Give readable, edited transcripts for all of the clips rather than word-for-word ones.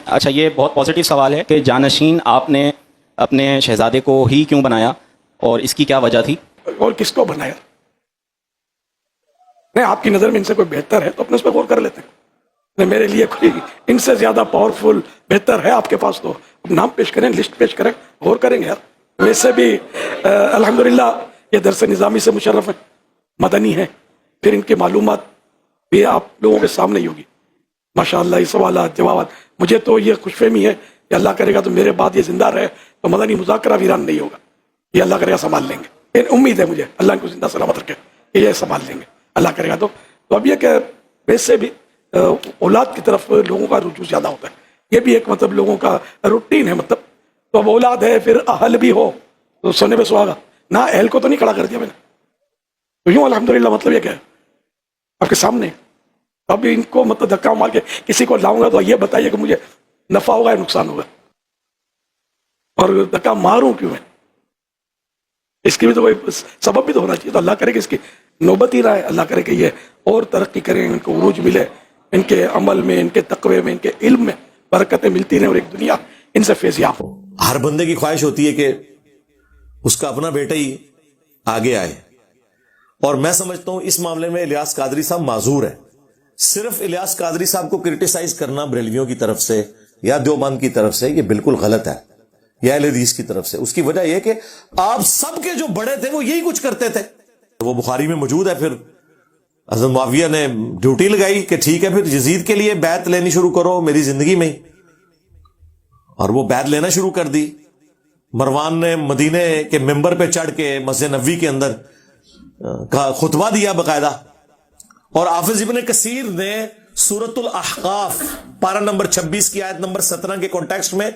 اچھا، یہ بہت پازیٹیو سوال ہے کہ جانشین آپ نے اپنے شہزادے کو ہی کیوں بنایا اور اس کی کیا وجہ تھی؟ اور کس کو بنایا؟ نہیں، آپ کی نظر میں ان سے کوئی بہتر ہے تو اپنے اس پہ غور کر لیتے ہیں. نہیں، میرے لیے کوئی ان سے زیادہ پاورفل بہتر ہے آپ کے پاس تو نام پیش کریں، لسٹ پیش کریں، غور کریں گے. یار ویسے بھی الحمدللہ یہ درس نظامی سے مشرف ہے، مدنی ہے، پھر ان کی معلومات بھی آپ لوگوں کے سامنے ہی ہوگی. ماشاءاللہ یہ سوالات جوابات، مجھے تو یہ خوش فہمی ہے کہ اللہ کرے گا تو میرے بعد یہ زندہ رہے تو مدنی مذاکرہ ویران نہیں ہوگا. یہ اللہ کرے گا سنبھال لیں گے، امید ہے مجھے اللہ ان کو زندہ سلامت رکھے کہ یہ سنبھال لیں گے اللہ کرے گا. تو اب یہ کہ ویسے بھی اولاد کی طرف لوگوں کا رجوع زیادہ ہوتا ہے. یہ بھی ایک مطلب لوگوں کا روٹین ہے. مطلب تو اب اولاد ہے، پھر اہل بھی ہو تو سونے پہ سہاگا نہ. اہل کو تو نہیں کھڑا کر دیا میں نے، تو یوں الحمدللہ. مطلب یہ کہ آپ کے سامنے اب ان کو مطلب دھکا مار کے کسی کو لاؤں گا تو یہ بتائیے کہ مجھے نفع ہوگا یا نقصان ہوگا، اور دھکا ماروں کیوں ہے؟ اس کی بھی تو کوئی سبب بھی تو ہونا چاہیے. تو اللہ کرے کہ اس کی نوبت ہی رہا ہے. اللہ کرے کہ یہ اور ترقی کریں، ان کو عروج ملے، ان کے عمل میں، ان کے تقوی میں، ان کے علم میں برکتیں ملتی رہیں، اور ایک دنیا ان سے فیضیاب ہو. ہر بندے کی خواہش ہوتی ہے کہ اس کا اپنا بیٹا ہی آگے آئے، اور میں سمجھتا ہوں اس معاملے میں الیاس قادری صاحب معذور ہے. صرف الیاس قادری صاحب کو کرٹیسائز کرنا بریلویوں کی طرف سے یا دیوبند کی طرف سے یہ بالکل غلط ہے، یا اہل حدیث کی طرف سے. اس کی وجہ یہ کہ آپ سب کے جو بڑے تھے وہ یہی کچھ کرتے تھے. وہ بخاری میں موجود ہے. پھر حضرت معاویہ نے ڈیوٹی لگائی کہ ٹھیک ہے پھر یزید کے لیے بیعت لینی شروع کرو میری زندگی میں ہی، اور وہ بیعت لینا شروع کر دی. مروان نے مدینے کے ممبر پہ چڑھ کے مسجد نبوی کے اندر کا خطبہ دیا باقاعدہ. اور حافظ ابن کثیر نے سورۃ الاحقاف پارہ نمبر 26 کی آیت نمبر 17 کے کانٹیکسٹ میں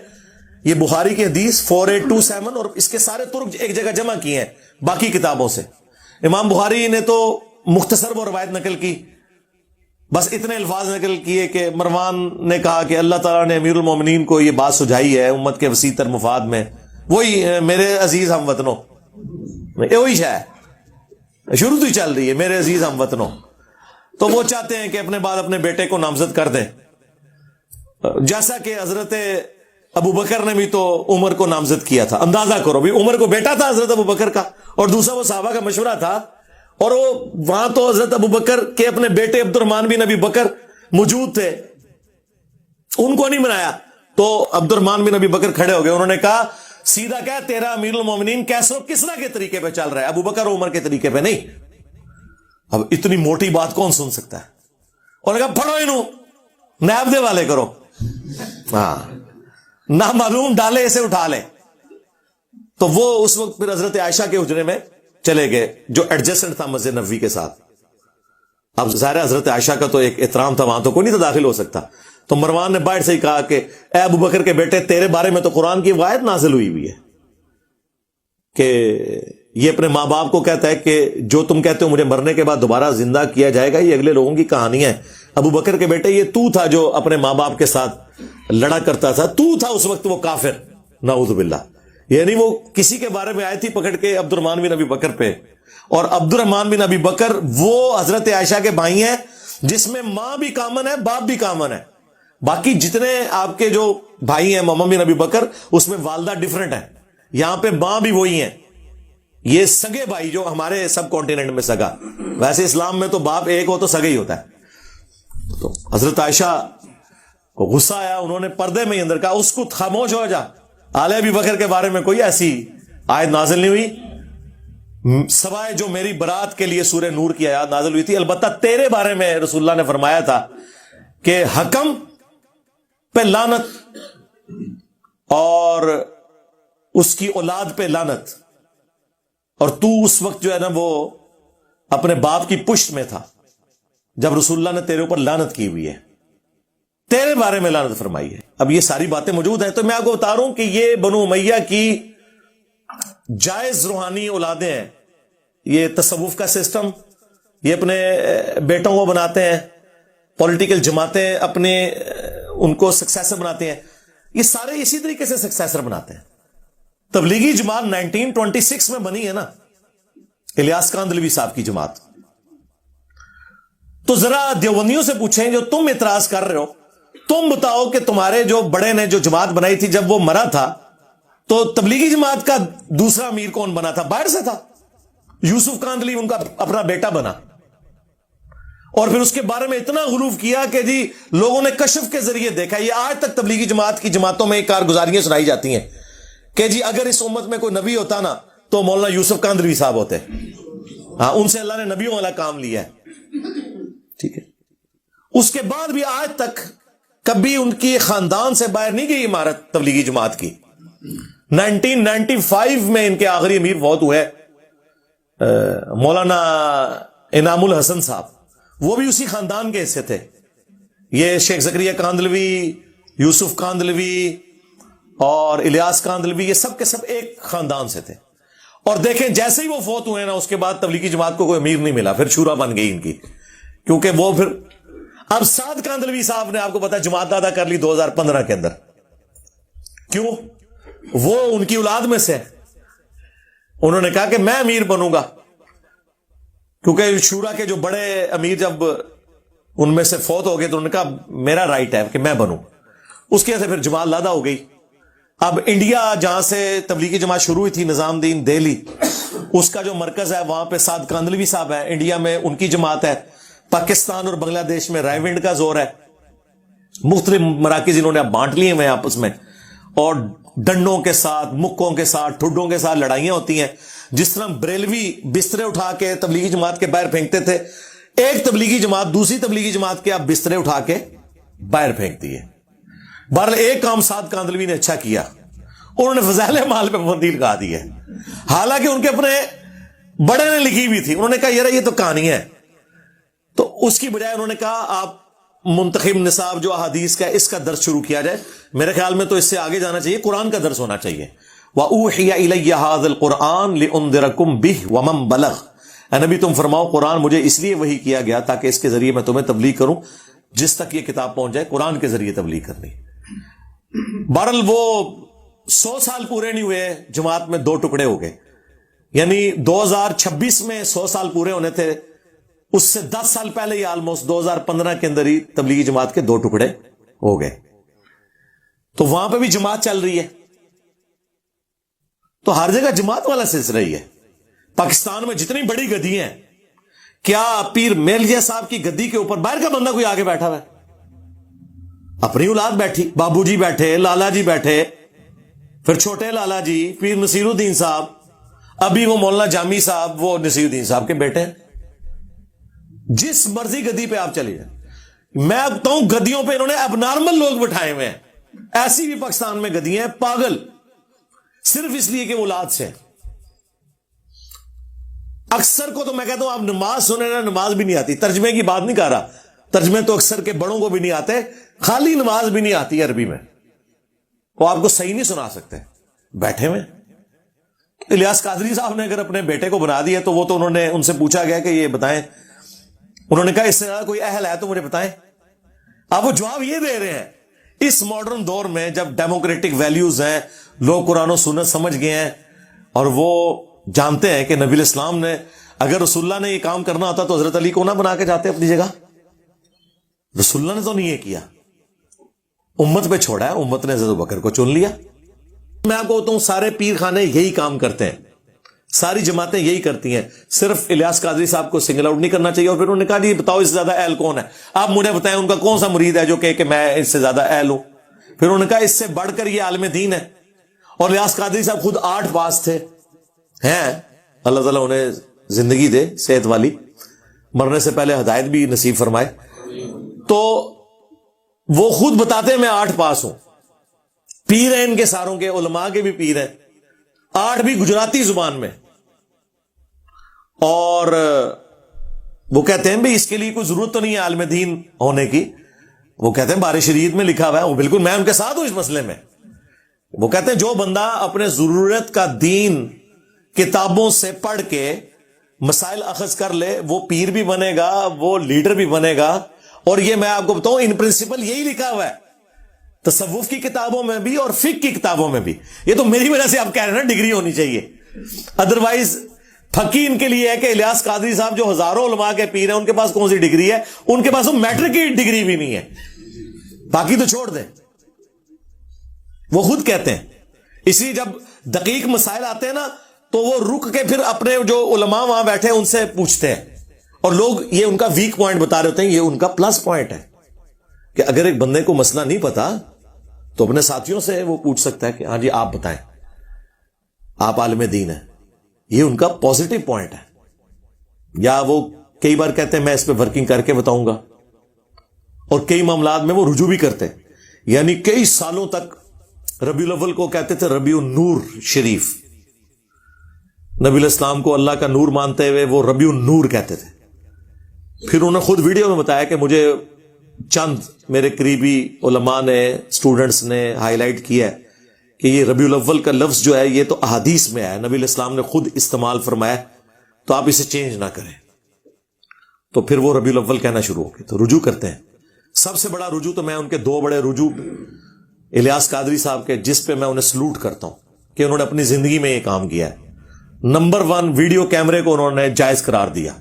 یہ بخاری کی حدیث 4827 اور اس کے سارے ترک ایک جگہ جمع کیے ہیں باقی کتابوں سے. امام بخاری نے تو مختصر وہ روایت نقل کی، بس اتنے الفاظ نقل کیے کہ مروان نے کہا کہ اللہ تعالیٰ نے امیر المومنین کو یہ بات سجائی ہے امت کے وسیع تر مفاد میں، وہی میرے عزیز ہم وطنوں، وہی شاید شروع تو ہی چل رہی ہے میرے عزیز ہم وطنوں. تو وہ چاہتے ہیں کہ اپنے بعد اپنے بیٹے کو نامزد کر دیں، جیسا کہ حضرت ابو بکر نے بھی تو عمر کو نامزد کیا تھا. اندازہ کرو بھی، عمر کو بیٹا تھا حضرت ابو بکر کا، اور دوسرا وہ صحابہ کا مشورہ تھا، اور وہ وہاں تو حضرت ابو بکر کے اپنے بیٹے عبد الرحمن بن ابی بکر موجود تھے، ان کو نہیں منایا. تو عبد الرحمن بن ابی بکر کھڑے ہو گئے، انہوں نے کہا سیدھا کہہ تیرا امیر المومنین کیسر کسرا کے طریقے پہ چل رہا ہے، ابو بکر اور عمر کے طریقے پہ نہیں. اب اتنی موٹی بات کون سن سکتا ہے؟ اور کہا پڑھو انہوں نیب دے والے کرو، ہاں نہ معلوم ڈالے اسے اٹھا لے. تو وہ اس وقت پھر حضرت عائشہ کے حجرے میں چلے گئے جو ایڈجسٹنٹ تھا مسجد نبوی کے ساتھ. اب ظاہر حضرت عائشہ کا تو ایک احترام تھا، وہاں تو کوئی نہیں تھا داخل ہو سکتا. تو مروان نے باہر سے ہی کہا کہ اے ابو بکر کے بیٹے تیرے بارے میں تو قرآن کی آیت نازل ہوئی ہے کہ یہ اپنے ماں باپ کو کہتا ہے کہ جو تم کہتے ہو مجھے مرنے کے بعد دوبارہ زندہ کیا جائے گا، یہ اگلے لوگوں کی کہانی ہے. ابو بکر کے بیٹے یہ تو تھا جو اپنے ماں باپ کے ساتھ لڑا کرتا تھا، تو تھا اس وقت وہ کافر، نعوذ باللہ. یعنی وہ کسی کے بارے میں آئی تھی پکڑ کے عبد الرحمن بن ابی بکر پہ، اور عبد الرحمن بن ابی بکر وہ حضرت عائشہ کے بھائی ہیں جس میں ماں بھی کامن ہے باپ بھی کامن ہے. باقی جتنے آپ کے جو بھائی ہیں محمد بن ابی بکر اس میں والدہ ڈیفرنٹ ہے، یہاں پہ ماں بھی وہی ہیں. یہ سگے بھائی جو ہمارے سب کانٹیننٹ میں سگا، ویسے اسلام میں تو باپ ایک ہو تو سگا ہی ہوتا ہے. تو حضرت عائشہ کو غصہ آیا، انہوں نے پردے میں ہی اندر کہا اس کو خاموش ہو جا، آل ابی بکر کے بارے میں کوئی ایسی آیت نازل نہیں ہوئی سوائے جو میری برات کے لیے سورہ نور کی آیات نازل ہوئی تھی. البتہ تیرے بارے میں رسول اللہ نے فرمایا تھا کہ حکم پہ لعنت اور اس کی اولاد پہ لعنت، اور تو اس وقت جو ہے نا وہ اپنے باپ کی پشت میں تھا جب رسول اللہ نے تیرے اوپر لعنت کی ہوئی ہے، تیرے بارے میں لعنت فرمائی ہے. اب یہ ساری باتیں موجود ہیں. تو میں آپ کو بتا رہا ہوں کہ یہ بنو امیہ کی جائز روحانی اولادیں ہیں. یہ تصوف کا سسٹم یہ اپنے بیٹوں کو بناتے ہیں، پولیٹیکل جماعتیں اپنے ان کو سکسیسر بناتے ہیں، یہ سارے اسی طریقے سے سکسیسر بناتے ہیں. تبلیغی جماعت 1926 میں بنی ہے نا، الیاس کاندھلوی صاحب کی جماعت. تو ذرا دیوبندیوں سے پوچھیں جو تم اعتراض کر رہے ہو تم بتاؤ کہ تمہارے جو بڑے نے جو جماعت بنائی تھی جب وہ مرا تھا تو تبلیغی جماعت کا دوسرا امیر کون بنا تھا؟ باہر سے تھا، یوسف کاندھلی ان کا اپنا بیٹا بنا، اور پھر اس کے بارے میں اتنا غلوف کیا کہ جی لوگوں نے کشف کے ذریعے دیکھا. یہ آج تک تبلیغی جماعت کی جماعتوں میں کارگزاریاں سنائی جاتی ہیں کہ جی اگر اس امت میں کوئی نبی ہوتا نا تو مولانا یوسف کاندھلی صاحب ہوتے. ہاں، ان سے اللہ نے نبیوں والا کام لیا ہے. ٹھیک ہے، اس کے بعد بھی آج تک کبھی ان کی خاندان سے باہر نہیں گئی عمارت تبلیغی جماعت کی. 1995 میں ان کے آخری امیر فوت ہوئے مولانا انعام الحسن صاحب، وہ بھی اسی خاندان کے حصے تھے. یہ شیخ زکریا کاندھلوی، یوسف کاندھلوی اور الیاس کاندھلوی، یہ سب کے سب ایک خاندان سے تھے. اور دیکھیں جیسے ہی وہ فوت ہوئے نا اس کے بعد تبلیغی جماعت کو کوئی امیر نہیں ملا، پھر شورا بن گئی ان کی، کیونکہ وہ پھر اب سعد کاندھلوی صاحب نے آپ کو پتا جماعت دادا کر لی 2015 کے اندر. کیوں؟ وہ ان کی اولاد میں سے انہوں نے کہا کہ میں امیر بنوں گا، کیونکہ شورا کے جو بڑے امیر جب ان میں سے فوت ہو گئے تو انہوں نے کہا میرا رائٹ ہے کہ میں بنوں. اس کی وجہ سے پھر جماعت لادا ہو گئی. اب انڈیا جہاں سے تبلیغی جماعت شروع ہوئی تھی، نظام دین دہلی، اس کا جو مرکز ہے وہاں پہ سعد کاندھلوی صاحب ہے. انڈیا میں ان کی جماعت ہے. پاکستان اور بنگلہ دیش میں رائے ونڈ کا زور ہے. مختلف مراکز انہوں نے اب بانٹ لیے ہوئے آپس میں، اور ڈنڈوں کے ساتھ، مکوں کے ساتھ، ٹھڈوں کے ساتھ لڑائیاں ہوتی ہیں. جس طرح بریلوی بسترے اٹھا کے تبلیغی جماعت کے باہر پھینکتے تھے، ایک تبلیغی جماعت دوسری تبلیغی جماعت کے اب بسترے اٹھا کے باہر پھینکتی ہے. بہرحال ایک کام سعد کاندھلوی نے اچھا کیا، انہوں نے فضائل اعمال پہ پابندی لگا دی ہے. حالانکہ ان کے اپنے بڑے نے لکھی ہوئی تھی. انہوں نے کہا یار یہ تو کہانی ہے، تو اس کی بجائے انہوں نے کہا آپ منتخب نصاب جو احادیث کا اس کا درس شروع کیا جائے. میرے خیال میں تو اس سے آگے جانا چاہیے، قرآن کا درس ہونا چاہیے. وَأُوحِيَ إِلَيَّ هَذَا الْقُرْآنُ لِأُنذِرَكُمْ بِهِ وَمَنْ بَلَغَ. اے نبی تم فرماؤ قرآن مجھے اس لیے وحی کیا گیا تاکہ اس کے ذریعے میں تمہیں تبلیغ کروں، جس تک یہ کتاب پہنچ جائے قرآن کے ذریعے تبلیغ کرنی. بہرحال وہ 100 سال پورے نہیں ہوئے، جماعت میں 2 ٹکڑے ہو گئے. یعنی 2026 میں 100 سال پورے ہونے تھے، اس سے 10 سال پہلے ہی آلموسٹ 2015 کے اندر ہی تبلیغی جماعت کے 2 ٹکڑے ہو گئے. تو وہاں پہ بھی جماعت چل رہی ہے. تو ہر جگہ جماعت والا سلسلہ ہی ہے. پاکستان میں جتنی بڑی گدی ہیں، کیا پیر میلجیا صاحب کی گدی کے اوپر باہر کا بندہ کوئی آگے بیٹھا ہوا ہے؟ اپنی اولاد بیٹھی، بابو جی بیٹھے، لالا جی بیٹھے، پھر چھوٹے لالا جی، پیر نصیر الدین صاحب، ابھی وہ مولانا جامی صاحب، وہ نصیر الدین صاحب کے بیٹے ہیں. جس مرضی گدی پہ آپ چلے جائیں. میں اب تو گدیوں پہ انہوں نے اب نارمل لوگ بٹھائے ہوئے ہیں. ایسی بھی پاکستان میں گدیاں ہیں، پاگل، صرف اس لیے کہ وہ اولاد سے. اکثر کو تو میں کہتا ہوں آپ نماز سنیں نا، نماز بھی نہیں آتی. ترجمے کی بات نہیں کر رہا، ترجمے تو اکثر کے بڑوں کو بھی نہیں آتے، خالی نماز بھی نہیں آتی عربی میں، وہ آپ کو صحیح نہیں سنا سکتے بیٹھے ہوئے. الیاس قادری صاحب نے اگر اپنے بیٹے کو بنا دیا تو وہ تو انہوں نے ان سے پوچھا گیا کہ یہ بتائیں، انہوں نے کہا اس سے زیادہ کوئی اہل ہے تو مجھے بتائیں. اب وہ جواب یہ دے رہے ہیں اس ماڈرن دور میں جب ڈیموکریٹک ویلیوز ہیں، لوگ قرآن و سنت سمجھ گئے ہیں، اور وہ جانتے ہیں کہ نبی الاسلام نے اگر رسول اللہ نے یہ کام کرنا ہوتا تو حضرت علی کو نہ بنا کے جاتے اپنی جگہ. رسول اللہ نے تو نہیں یہ کیا، امت پہ چھوڑا ہے، امت نے حضرت بکر کو چن لیا. میں آپ کو بتاؤں ہوں سارے پیر خانے یہی کام کرتے ہیں، ساری جماعتیں یہی کرتی ہیں. صرف الیاس قادری صاحب کو سنگل آؤٹ نہیں کرنا چاہیے. اور پھر انہوں نے کہا جی بتاؤ اس سے زیادہ اہل کون ہے؟ آپ مجھے بتائیں ان کا کون سا مرید ہے جو کہ میں اس سے زیادہ اہل ہوں. پھر انہوں نے کہا اس سے بڑھ کر یہ عالم دین ہے. اور الیاس قادری صاحب خود 8 پاس تھے ہیں، اللہ تعالیٰ انہیں زندگی دے صحت والی، مرنے سے پہلے ہدایت بھی نصیب فرمائے. تو وہ خود بتاتے ہیں میں 8 پاس ہوں، پیر ہیں ان کے ساروں کے، علماء کے بھی پیر ہیں، 8 بھی گجراتی زبان میں. اور وہ کہتے ہیں بھئی اس کے لیے کوئی ضرورت تو نہیں ہے عالم دین ہونے کی. وہ کہتے ہیں بارش شریعت میں لکھا ہوا ہے. وہ بالکل میں ان کے ساتھ ہوں اس مسئلے میں. وہ کہتے ہیں جو بندہ اپنے ضرورت کا دین کتابوں سے پڑھ کے مسائل اخذ کر لے وہ پیر بھی بنے گا، وہ لیڈر بھی بنے گا. اور یہ میں آپ کو بتاؤں ان پرنسپل یہی لکھا ہوا ہے تصوف کی کتابوں میں بھی اور فقہ کی کتابوں میں بھی. یہ تو میری وجہ سے آپ کہہ رہے ہیں نا ڈگری ہونی چاہیے، ادروائز پھکی ان کے لیے ہے کہ الیاس قادری صاحب جو ہزاروں علماء کے پیر ہیں ان کے پاس کون سی ڈگری ہے؟ ان کے پاس وہ میٹرک کی ڈگری بھی نہیں ہے. باقی تو چھوڑ دیں. وہ خود کہتے ہیں. اس لیے جب دقیق مسائل آتے ہیں نا تو وہ رک کے پھر اپنے جو علماء وہاں بیٹھے ان سے پوچھتے ہیں, اور لوگ یہ ان کا ویک پوائنٹ بتا رہے ہوتے ہیں, یہ ان کا پلس پوائنٹ ہے کہ اگر ایک بندے کو مسئلہ نہیں پتا تو اپنے ساتھیوں سے وہ پوچھ سکتا ہے کہ ہاں جی آپ بتائیں, آپ عالم دین ہیں. یہ ان کا پازیٹو پوائنٹ ہے. یا وہ کئی بار کہتے ہیں میں اس پہ ورکنگ کر کے بتاؤں گا, اور کئی معاملات میں وہ رجوع بھی کرتے ہیں. یعنی کئی سالوں تک ربیع الاول کو کہتے تھے ربیع النور شریف, نبی الاسلام کو اللہ کا نور مانتے ہوئے وہ ربیع النور کہتے تھے. پھر انہوں نے خود ویڈیو میں بتایا کہ مجھے چند میرے قریبی علماء نے, اسٹوڈنٹس نے ہائی لائٹ کیا ہے کہ یہ ربیع الاول کا لفظ جو ہے یہ تو احادیث میں ہے, نبی الاسلام نے خود استعمال فرمایا, تو آپ اسے چینج نہ کریں. تو پھر وہ ربیع الاول کہنا شروع ہو گئے. تو رجوع کرتے ہیں. سب سے بڑا رجوع تو میں ان کے دو بڑے رجوع الیاس قادری صاحب کے, جس پہ میں انہیں سلوٹ کرتا ہوں کہ انہوں نے اپنی زندگی میں یہ کام کیا ہے. نمبر 1, ویڈیو کیمرے کو انہوں نے جائز قرار دیا.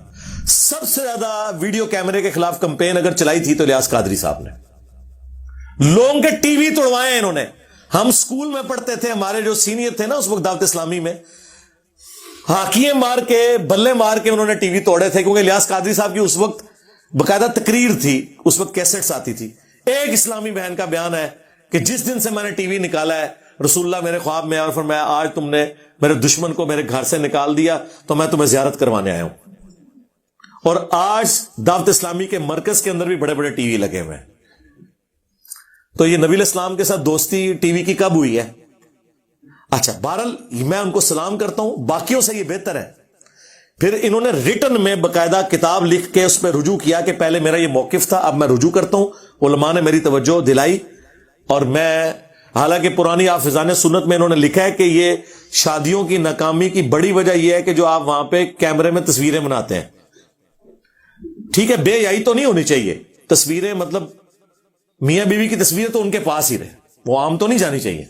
سب سے زیادہ ویڈیو کیمرے کے خلاف کمپین اگر چلائی تھی تو الیاس قادری صاحب نے. لوگوں کے ٹی وی توڑوائے ہیں انہوں نے. ہم سکول میں پڑھتے تھے, ہمارے جو سینئر تھے نا اس وقت دعوت اسلامی میں, ہاکیے مار کے بلے مار کے انہوں نے ٹی وی توڑے تھے, کیونکہ الیاس قادری صاحب کی اس وقت باقاعدہ تقریر تھی, اس وقت کیسٹس آتی تھی. ایک اسلامی بہن کا بیان ہے کہ جس دن سے میں نے ٹی وی نکالا ہے رسول اللہ میرے خواب میں اور فرمایا آج تم نے میرے دشمن کو میرے گھر سے نکال دیا تو میں تمہیں زیارت کروانے آیا ہوں. اور آج دعوت اسلامی کے مرکز کے اندر بھی بڑے بڑے ٹی وی لگے ہوئے ہیں. تو یہ نبی الاسلام کے ساتھ دوستی ٹی وی کی کب ہوئی ہے؟ اچھا, بہرحال میں ان کو سلام کرتا ہوں, باقیوں سے یہ بہتر ہے. پھر انہوں نے ریٹن میں باقاعدہ کتاب لکھ کے اس پہ رجوع کیا کہ پہلے میرا یہ موقف تھا, اب میں رجوع کرتا ہوں. علماء نے میری توجہ دلائی, اور میں حالانکہ پرانی حافظان سنت میں انہوں نے لکھا ہے کہ یہ شادیوں کی ناکامی کی بڑی وجہ یہ ہے کہ جو آپ وہاں پہ کیمرے میں تصویریں بناتے ہیں. ٹھیک ہے, بے حیائی تو نہیں ہونی چاہیے, تصویریں مطلب میاں بیوی کی تصویریں تو ان کے پاس ہی رہے, وہ عام تو نہیں جانی چاہیے.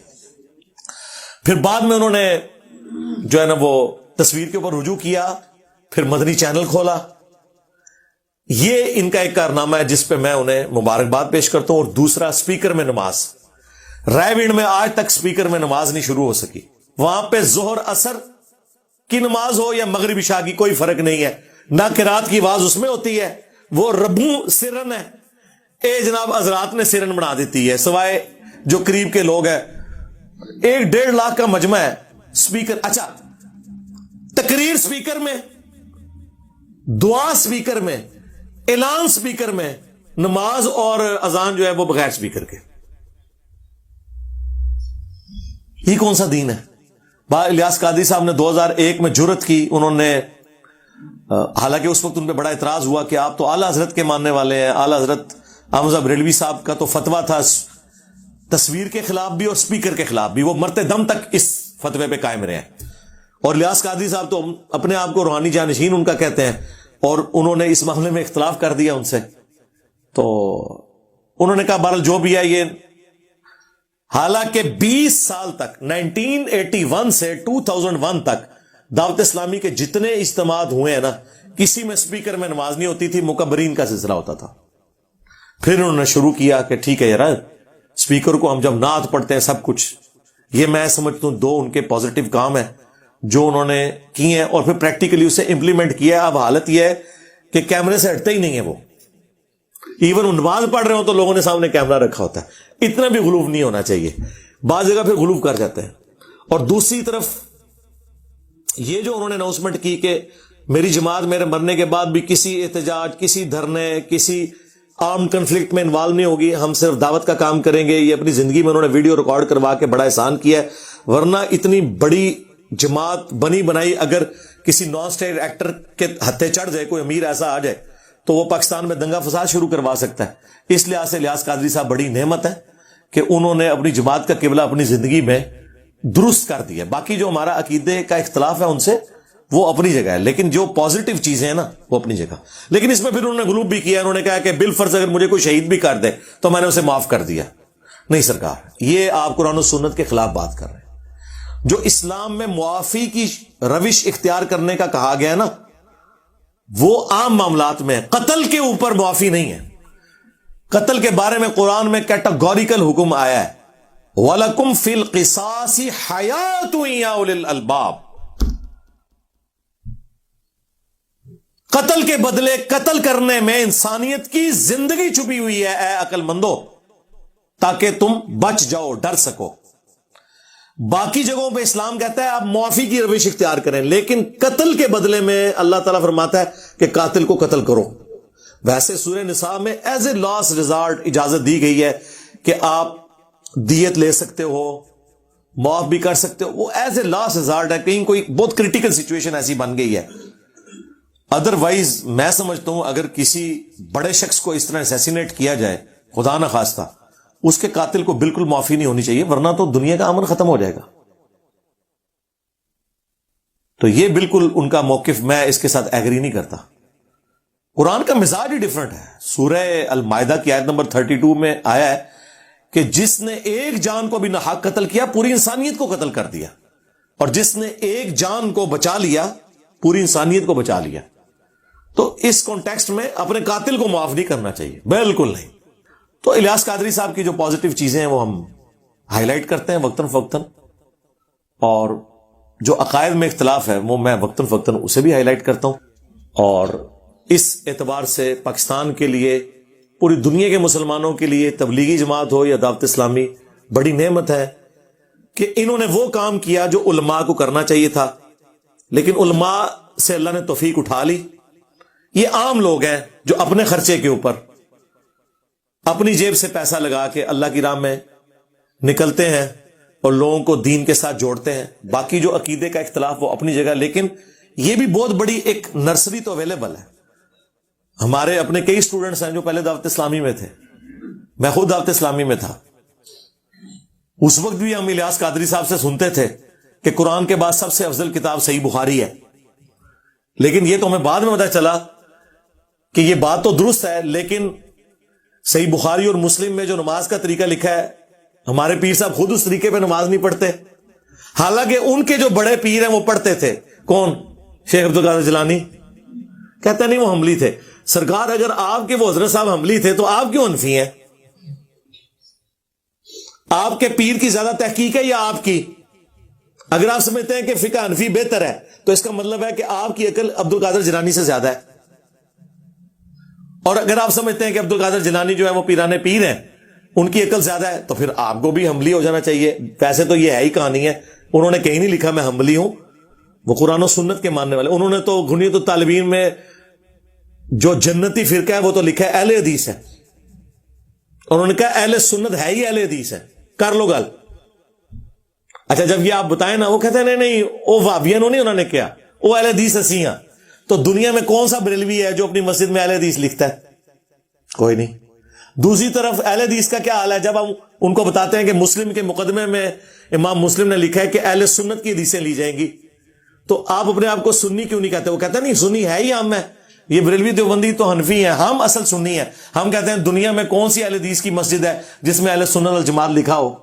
پھر بعد میں انہوں نے جو ہے نا وہ تصویر کے اوپر رجوع کیا, پھر مدنی چینل کھولا. یہ ان کا ایک کارنامہ ہے جس پہ میں انہیں مبارکباد پیش کرتا ہوں. اور دوسرا, اسپیکر میں نماز. رائے وینڈ میں آج تک اسپیکر میں نماز نہیں شروع ہو سکی. وہاں پہ ظہر اثر کی نماز ہو یا مغرب عشاء کی کوئی فرق نہیں ہے, نہ قرات کی آواز اس میں ہوتی ہے, وہ ربوں سرن ہے. اے جناب حضرات نے سرن بنا دیتی ہے, سوائے جو قریب کے لوگ ہیں. 1-1.5 لاکھ کا مجمع ہے اسپیکر. اچھا, تقریر اسپیکر میں, دعا اسپیکر میں, اعلان اسپیکر میں, نماز اور اذان جو ہے وہ بغیر اسپیکر کے. یہ کون سا دین ہے؟ الیاس قادری صاحب نے 2001 میں جرت کی. انہوں نے حالانکہ اس وقت ان پہ بڑا اعتراض ہوا کہ آپ تو اعلی حضرت کے ماننے والے ہیں. اعلی حضرت احمد صاحب بریلوی صاحب کا تو فتویٰ تھا تصویر کے خلاف بھی اور اسپیکر کے خلاف بھی, وہ مرتے دم تک اس فتوے پہ قائم رہے ہیں. اور الیاس قادری صاحب تو اپنے آپ کو روحانی جانشین ان کا کہتے ہیں, اور انہوں نے اس معاملے میں اختلاف کر دیا ان سے. تو انہوں نے کہا بہرحال جو بھی ہے یہ, حالانکہ 20 سال تک 1981 سے 2001 تک دعوت اسلامی کے جتنے اجتماعات ہوئے ہیں نا, کسی میں اسپیکر میں نماز نہیں ہوتی تھی, مکبرین کا سلسلہ ہوتا تھا. پھر انہوں نے شروع کیا کہ ٹھیک ہے یار, اسپیکر کو ہم جب نعت پڑھتے ہیں سب کچھ. یہ میں سمجھتا ہوں 2 ان کے پازیٹو کام ہیں جو انہوں نے کیے ہیں, اور پھر پریکٹیکلی اسے امپلیمنٹ کیا. اب حالت یہ ہے کہ کیمرے سے ہٹتے ہی نہیں ہے وہ. ایون نماز پڑھ رہے ہوں تو لوگوں نے سامنے کیمرہ رکھا ہوتا ہے. اتنا بھی غلوف نہیں ہونا چاہیے, بعض جگہ پھر غلوف کر جاتے ہیں. اور دوسری طرف یہ جو انہوں نے اناؤنسمنٹ کی کہ میری جماعت میرے مرنے کے بعد بھی کسی احتجاج, کسی دھرنے, کسی آرم کنفلکٹ میں انوالو نہیں ہوگی, ہم صرف دعوت کا کام کریں گے. یہ اپنی زندگی میں انہوں نے ویڈیو ریکارڈ کروا کے بڑا احسان کیا ہے. ورنہ اتنی بڑی جماعت بنی بنائی اگر کسی نان اسٹیٹ ایکٹر کے ہتھے چڑھ جائے, کوئی امیر ایسا آ جائے تو وہ پاکستان میں دنگا فساد شروع کروا سکتا ہے. اس لحاظ سے الیاس قادری صاحب بڑی نعمت ہے کہ انہوں نے اپنی جماعت کا قبلہ اپنی زندگی میں درست کر دیا. باقی جو ہمارا عقیدے کا اختلاف ہے ان سے, وہ اپنی جگہ ہے, لیکن جو پازیٹو چیزیں ہیں نا وہ اپنی جگہ. لیکن اس میں پھر انہوں نے غلوب بھی کیا. انہوں نے کہا کہ بالفرض اگر مجھے کوئی شہید بھی کر دے تو میں نے اسے معاف کر دیا. نہیں سرکار, یہ آپ قرآن و سنت کے خلاف بات کر رہے ہیں. جو اسلام میں معافی کی روش اختیار کرنے کا کہا گیا نا, وہ عام معاملات میں, قتل کے اوپر معافی نہیں ہے. قتل کے بارے میں قرآن میں کیٹاگوریکل حکم آیا ہے، وَلَكُمْ فِي الْقِصَاصِ حَيَاةٌ يَا أُولِي الْأَلْبَابِ، قتل کے بدلے قتل کرنے میں انسانیت کی زندگی چھپی ہوئی ہے اے عقل مندو، تاکہ تم بچ جاؤ، ڈر سکو۔ باقی جگہوں پہ اسلام کہتا ہے آپ معافی کی روش اختیار کریں، لیکن قتل کے بدلے میں اللہ تعالیٰ فرماتا ہے کہ قاتل کو قتل کرو۔ ویسے سورہ نساء میں ایز اے لاسٹ ریزارٹ اجازت دی گئی ہے کہ آپ دیت لے سکتے ہو، معاف بھی کر سکتے ہو، وہ ایز اے لاسٹ ریزارٹ ہے، کہیں کوئی بہت کریٹیکل سچویشن ایسی بن گئی ہے۔ ادروائز میں سمجھتا ہوں اگر کسی بڑے شخص کو اس طرح اسیسینیٹ کیا جائے خدا نہ خواستہ، اس کے قاتل کو بالکل معافی نہیں ہونی چاہیے، ورنہ تو دنیا کا امن ختم ہو جائے گا۔ تو یہ بالکل ان کا موقف میں اس کے ساتھ ایگری نہیں کرتا۔ قرآن کا مزاج ہی ڈیفرنٹ ہے۔ سورہ المائدہ کی آیت نمبر 32 میں آیا ہے کہ جس نے ایک جان کو بھی ناحق قتل کیا پوری انسانیت کو قتل کر دیا، اور جس نے ایک جان کو بچا لیا پوری انسانیت کو بچا لیا۔ تو اس کانٹیکسٹ میں اپنے قاتل کو معاف نہیں کرنا چاہیے، بالکل نہیں۔ تو الیاس قادری صاحب کی جو پازیٹیو چیزیں ہیں وہ ہم ہائی لائٹ کرتے ہیں وقتاً فوقتاً، اور جو عقائد میں اختلاف ہے وہ میں وقتاً فوقتاً اسے بھی ہائی لائٹ کرتا ہوں۔ اور اس اعتبار سے پاکستان کے لیے، پوری دنیا کے مسلمانوں کے لیے، تبلیغی جماعت ہو یا دعوت اسلامی، بڑی نعمت ہے کہ انہوں نے وہ کام کیا جو علماء کو کرنا چاہیے تھا، لیکن علماء سے اللہ نے توفیق اٹھا لی۔ یہ عام لوگ ہیں جو اپنے خرچے کے اوپر اپنی جیب سے پیسہ لگا کے اللہ کی راہ میں نکلتے ہیں اور لوگوں کو دین کے ساتھ جوڑتے ہیں۔ باقی جو عقیدے کا اختلاف وہ اپنی جگہ، لیکن یہ بھی بہت بڑی ایک نرسری تو اویلیبل ہے۔ ہمارے اپنے کئی اسٹوڈنٹس ہیں جو پہلے دعوت اسلامی میں تھے، میں خود دعوت اسلامی میں تھا، اس وقت بھی ہم الیاس قادری صاحب سے سنتے تھے کہ قرآن کے بعد سب سے افضل کتاب صحیح بخاری ہے، لیکن یہ تو ہمیں بعد میں پتہ چلا کہ یہ بات تو درست ہے، لیکن صحیح بخاری اور مسلم میں جو نماز کا طریقہ لکھا ہے، ہمارے پیر صاحب خود اس طریقے پہ نماز نہیں پڑھتے، حالانکہ ان کے جو بڑے پیر ہیں وہ پڑھتے تھے۔ کون؟ شیخ عبد القادر جیلانی۔ کہتے نہیں وہ حنبلی تھے۔ سرکار اگر آپ کے وہ حضرت صاحب حنبلی تھے تو آپ کیوں حنفی ہیں؟ آپ کے پیر کی زیادہ تحقیق ہے یا آپ کی؟ اگر آپ سمجھتے ہیں کہ فقہ حنفی بہتر ہے تو اس کا مطلب ہے کہ آپ کی عقل عبد القادر جیلانی سے زیادہ ہے، اور اگر آپ سمجھتے ہیں کہ عبد القادر جیلانی جو ہے وہ پیرانے پیر ہیں، ان کی عقل زیادہ ہے، تو پھر آپ کو بھی حنبلی ہو جانا چاہیے۔ ویسے تو یہ ہے ہی کہانی ہے، انہوں نے کہیں نہیں لکھا میں حنبلی ہوں، وہ قرآن و سنت کے ماننے والے۔ انہوں نے تو غنیۃ الطالبین میں جو جنتی فرقہ ہے وہ تو لکھا ہے اہل حدیث ہے، انہوں نے کہا اہل سنت ہے ہی اہل حدیث ہے، کر لو گل۔ اچھا جب یہ آپ بتائیں نا، وہ کہتے ہیں نہیں وہ وہابیاں انہوں نے کیا، وہ اہل حدیث ہسی ہیں۔ تو دنیا میں کون سا بریلوی ہے جو اپنی مسجد میں اہل حدیث لکھتا ہے؟ کوئی نہیں۔ دوسری طرف اہل حدیث کا کیا حال ہے جب ہم ان کو بتاتے ہیں کہ مسلم کے مقدمے میں امام مسلم نے لکھا ہے کہ اہل سنت کی حدیثیں لی جائیں گی، تو آپ اپنے آپ کو سنی کیوں نہیں کہتے؟ وہ کہتے ہیں نہیں سنی ہے ہی ہم ہے، یہ بریلوی دیوبندی تو حنفی ہیں، ہم اصل سنی ہیں۔ ہم کہتے ہیں دنیا میں کون سی اہل حدیث کی مسجد ہے جس میں اہل سنت والجماعت لکھا ہو؟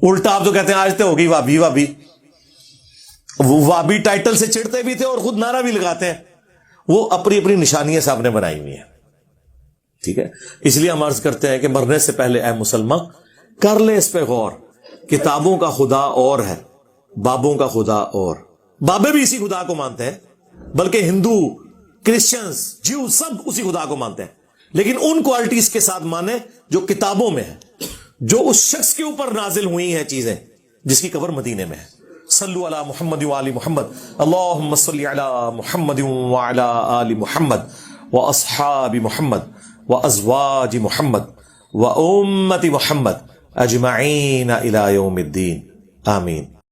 الٹا آپ تو کہتے ہیں آج تو ہوگی وابی وابی، وابی ٹائٹل سے چڑھتے بھی تھے اور خود نعرہ بھی لگاتے ہیں۔ وہ اپنی اپنی نشانیاں سب نے بنائی ہوئی ہیں، ٹھیک ہے؟ اس لیے ہم عرض کرتے ہیں کہ مرنے سے پہلے اے مسلمان کر لے اس پہ غور، کتابوں کا خدا اور ہے، بابوں کا خدا اور۔ بابے بھی اسی خدا کو مانتے ہیں، بلکہ ہندو، کرسچنز، جیو سب اسی خدا کو مانتے ہیں، لیکن ان کوالٹیز کے ساتھ مانے جو کتابوں میں ہے، جو اس شخص کے اوپر نازل ہوئی ہیں چیزیں، جس کی قبر مدینے میں ہے۔ صلو علی محمد وآل محمد، اللہم صلی علی محمد وعلی آل محمد واصحاب محمد وازواج محمد وامت محمد اجمعین الی یوم الدین، آمین۔